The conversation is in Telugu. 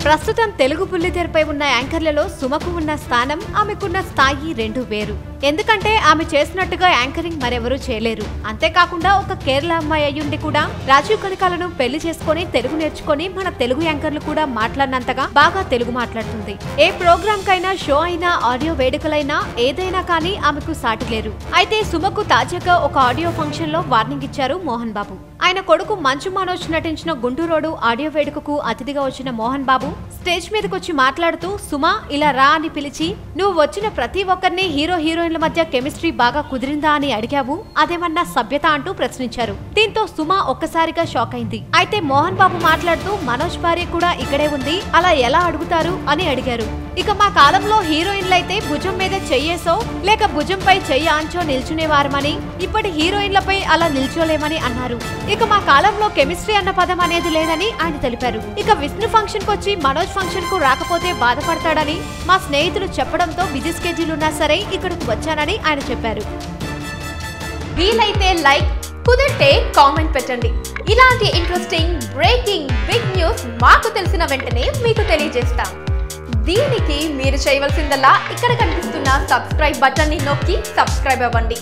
ప్రస్తుతం తెలుగు బుల్లితెరపై ఉన్న యాంకర్లలో సుమకు ఉన్న స్థానం, ఆమెకున్న స్థాయి రెండు వేరు. ఎందుకంటే ఆమె చేసినట్టుగా యాంకరింగ్ మరెవరూ చేయలేరు. అంతేకాకుండా ఒక కేరళ అమ్మాయి అయ్యుండి కూడా రాజీవ్ కనకాలను పెళ్లి చేసుకుని తెలుగు నేర్చుకుని మన తెలుగు యాంకర్లు కూడా మాట్లాడినంతగా బాగా తెలుగు మాట్లాడుతుంది. ఏ ప్రోగ్రామ్ కైనా, షో అయినా, ఆడియో వేడుకలైనా ఏదైనా కానీ ఆమెకు సాటి లేరు. అయితే సుమకు తాజాగా ఒక ఆడియో ఫంక్షన్ లో వార్నింగ్ ఇచ్చారు మోహన్ బాబు. ఆయన కొడుకు మంచు మనోజ్ నటించిన గుంటూరోడు ఆడియో వేడుకకు అతిథిగా వచ్చిన మోహన్ బాబు స్టేజ్ మీదకి వచ్చి మాట్లాడుతూ, సుమ ఇలా రా అని పిలిచి, నువ్వు వచ్చిన ప్రతి ఒక్కరిని హీరో హీరోయిన్ల మధ్య కెమిస్ట్రీ బాగా కుదిరిందా అని అడిగావు, అదేమన్నా సభ్యత అంటూ ప్రశ్నించారు. దీంతో సుమ ఒక్కసారిగా షాక్ అయింది. అయితే మోహన్ బాబు మాట్లాడుతూ, మనోజ్ భార్య కూడా ఇక్కడే ఉంది, అలా ఎలా అడుగుతారు అని అడిగారు. ఇక మా కాలంలో హీరోయిన్లైతే భుజం మీద చెయ్యేసో లేక భుజంపై చెయ్యి ఆంచో నిల్చునేవారమని, ఇప్పటి హీరోయిన్లపై అలా నిల్చోలేమని అన్నారు. ఇక మా కాలంలో కెమిస్ట్రీ అన్న పదం అనేది లేదని ఆయన తెలిపారు. ఇక విష్ణు ఫంక్షన్ కొచ్చి మనోజ్ ఫంక్షన్ కు రాకపోతే బాధపడతాడని మా స్నేహితులు చెప్పడంతో బిజీ స్కెడ్యూల్ ఉన్నా సరే ఇక్కడకు వచ్చానని ఆయన చెప్పారు. వీలైతే లైక్, కుదిరితే కామెంట్ పెట్టండి. ఇలాంటి ఇంట్రెస్టింగ్ బ్రేకింగ్ బిగ్ న్యూస్ మాకు తెలిసిన వెంటనే మీకు తెలియజేస్తాం. దీనికి మీరు చేయవలసిందల్లా ఇక్కడ కనిపిస్తున్న సబ్స్క్రైబ్ బటన్ ని నొక్కి సబ్స్క్రైబ్ అవ్వండి.